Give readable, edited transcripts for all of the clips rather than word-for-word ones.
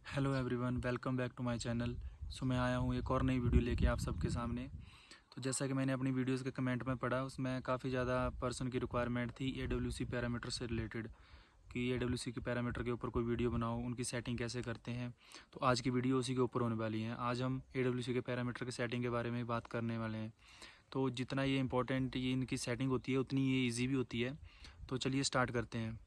Hello everyone, welcome back to my channel. मैं आया हूँ एक और नई वीडियो लेके आप सबके सामने। तो जैसा कि मैंने अपनी वीडियोस के कमेंट में पढ़ा, उसमें काफ़ी ज़्यादा पर्सन की रिक्वायरमेंट थी AWC पैरामीटर से रिलेटेड, कि AWC के पैरामीटर के ऊपर कोई वीडियो बनाओ, उनकी सेटिंग कैसे करते हैं। तो आज की वीडियो उसी के ऊपर होने वाली है। आज हम AWC के पैरामीटर के सेटिंग के बारे में बात करने वाले हैं। तो जितना ये इंपॉर्टेंट ये इनकी सेटिंग होती है, उतनी ये ईजी भी होती है। तो चलिए स्टार्ट करते हैं।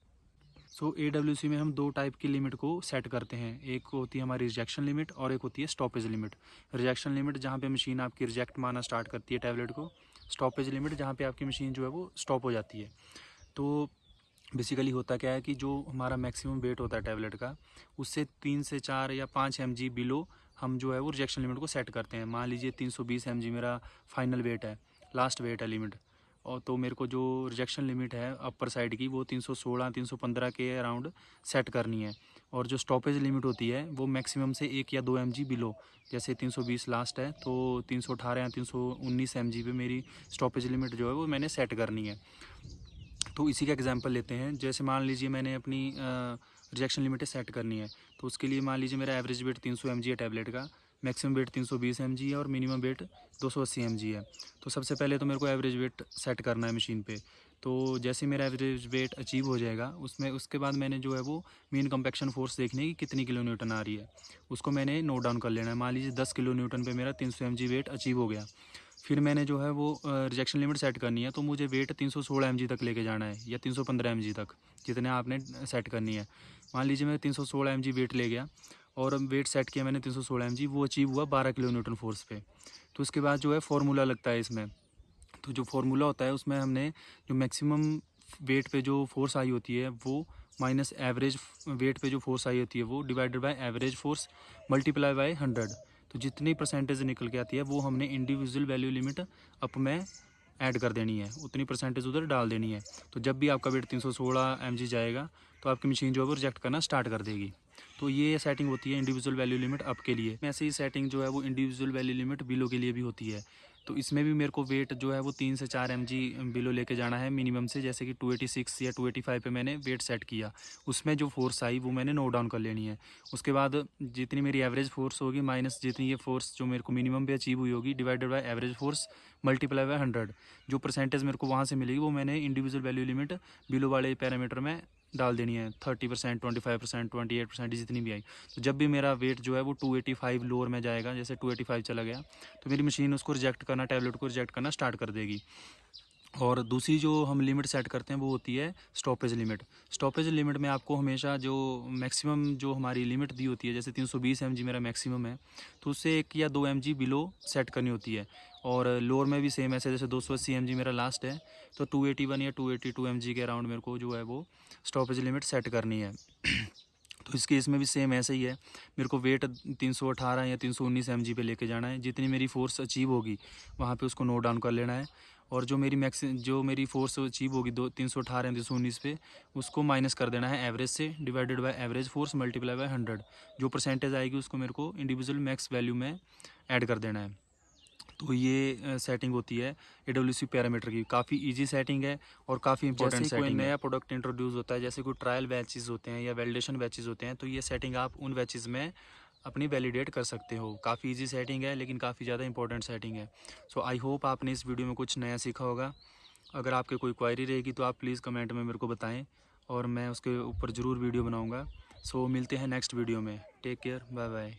AWC में हम दो टाइप की लिमिट को सेट करते हैं। एक होती है हमारी रिजेक्शन लिमिट और एक होती है स्टॉपेज लिमिट। रिजेक्शन लिमिट जहाँ पे मशीन आपकी रिजेक्ट मारना स्टार्ट करती है टैबलेट को। स्टॉपेज लिमिट जहाँ पे आपकी मशीन जो है वो स्टॉप हो जाती है। तो बेसिकली होता क्या है कि जो हमारा मैक्सिमम वेट होता है टैबलेट का, उससे 3 से 4 या 5 mg बिलो हम जो है वो रिजेक्शन लिमिट को सेट करते हैं। मान लीजिए 320 mg मेरा फाइनल वेट है, लास्ट वेट है लिमिट। और तो मेरे को जो रिजेक्शन लिमिट है अपर साइड की, वो 316 315 के अराउंड सेट करनी है। और जो स्टॉपेज लिमिट होती है वो मैक्सिमम से 1 या 2 mg बिलो, जैसे 320 लास्ट है तो 318 या 319 mg पे मेरी स्टॉपेज लिमिट जो है वो मैंने सेट करनी है। तो इसी का एग्जांपल लेते हैं। जैसे मान लीजिए मैंने अपनी रिजेक्शन लिमिट सेट करनी है, तो उसके लिए मान लीजिए मेरा एवरेज वेट 300 mg है टैबलेट का, मैक्सिमम वेट 320 mg है और मिनिमम वेट 280 mg है। तो सबसे पहले तो मेरे को एवरेज वेट सेट करना है मशीन पे। तो जैसे मेरा एवरेज वेट अचीव हो जाएगा, उसमें उसके बाद मैंने जो है वो मीन कंपैक्शन फोर्स देखने की कितनी किलो न्यूटन आ रही है, उसको मैंने नोट डाउन कर लेना है। मान लीजिए 10 किलो न्यूटन पे मेरा 300 mg वेट अचीव हो गया। फिर मैंने जो है वो रिजेक्शन लिमिट सेट करनी है। तो मुझे वेट 316 mg तक लेके जाना है या 315 mg तक, जितने आपने सेट करनी है। मान लीजिए मैं 316 mg वेट ले गया और वेट सेट किया मैंने 316 mg, वो अचीव हुआ 12 किलो न्यूटन फोर्स पे। तो उसके बाद जो है फार्मूला लगता है इसमें। तो जो फार्मूला होता है उसमें हमने जो मैक्सिमम वेट पे जो फोर्स आई होती है वो माइनस एवरेज वेट पे जो फोर्स आई होती है वो divided by average force multiply by 100। तो जितनी परसेंटेज निकल के आती है वो हमने इंडिविजुअल वैल्यू लिमिट अप में ऐड कर देनी है, उतनी परसेंटेज उधर डाल देनी है। तो जब भी आपका वेट 316 mg जाएगा तो आपकी मशीन जो है वो रिजेक्ट करना स्टार्ट कर देगी। तो ये सेटिंग होती है इंडिविजुअल वैल्यू लिमिट अप के लिए। ऐसे ही सेटिंग जो है वो इंडिविजुअल वैल्यू लिमिट बिलो के लिए भी होती है। तो इसमें भी मेरे को वेट जो है वो 3 से 4 mg बिलो लेके जाना है मिनिमम से। जैसे कि 286 या 285 पे मैंने वेट सेट किया, उसमें जो फोर्स आई वो मैंने नोट डाउन कर लेनी है। उसके बाद जितनी मेरी एवरेज फोर्स होगी माइनस जितनी ये फोर्स जो मेरे को मिनिमम पे अचीव हुई होगी divided by average force multiply by 100। जो परसेंटेज मेरे को वहाँ से मिलेगी वो मैंने इंडिविजुअल वैल्यू लिमिट बिलो वाले पैरामीटर में डाल देनी है। 30%, 25%, 28% जितनी भी आई। तो जब भी मेरा वेट जो है वो 285 लोअर में जाएगा, जैसे 285 चला गया, तो मेरी मशीन उसको रिजेक्ट करना, टैबलेट को रिजेक्ट करना स्टार्ट कर देगी। और दूसरी जो हम लिमिट सेट करते हैं वो होती है स्टॉपेज लिमिट। स्टॉपेज लिमिट में आपको हमेशा जो मैक्सिमम जो हमारी लिमिट दी होती है, जैसे 320 mg मेरा मैक्सिमम है, तो उससे 1 या 2 mg बिलो सेट करनी होती है। और लोअर में भी सेम ऐसे, जैसे 280 mg मेरा लास्ट है तो 281 या 282 mg के अराउंड मेरे को जो है वो स्टॉपेज लिमिट सेट करनी है। तो इस केस में भी सेम ऐसे ही है। मेरे को वेट 318 या 319 mg पे लेके जाना है। जितनी मेरी फोर्स अचीव होगी वहाँ पे उसको नोट डाउन कर लेना है। और जो मेरी फोर्स अचीव होगी 318 या 319 पे, उसको माइनस कर देना है एवरेज से divided by average force multiply by 100। जो परसेंटेज आएगी उसको मेरे को इंडिविजुअल मैक्स वैल्यू में ऐड कर देना है। तो ये सेटिंग होती है AWC पैरामीटर की। काफ़ी इजी सेटिंग है और काफ़ी इंपॉर्टेंट सेटिंग है। जैसे कोई नया प्रोडक्ट इंट्रोड्यूस होता है, जैसे कोई ट्रायल बैचेस होते हैं या वैलिडेशन बैचेस होते हैं, तो ये सेटिंग आप उन बैचेस में अपनी वैलिडेट कर सकते हो। काफ़ी इजी सेटिंग है लेकिन काफ़ी ज़्यादा इंपॉर्टेंट सेटिंग है। आई होप आपने इस वीडियो में कुछ नया सीखा होगा। अगर आपके कोई क्वायरी रहेगी तो आप प्लीज़ कमेंट में मेरे को बताएं और मैं उसके ऊपर ज़रूर वीडियो बनाऊँगा। मिलते हैं नेक्स्ट वीडियो में। Take care, bye bye.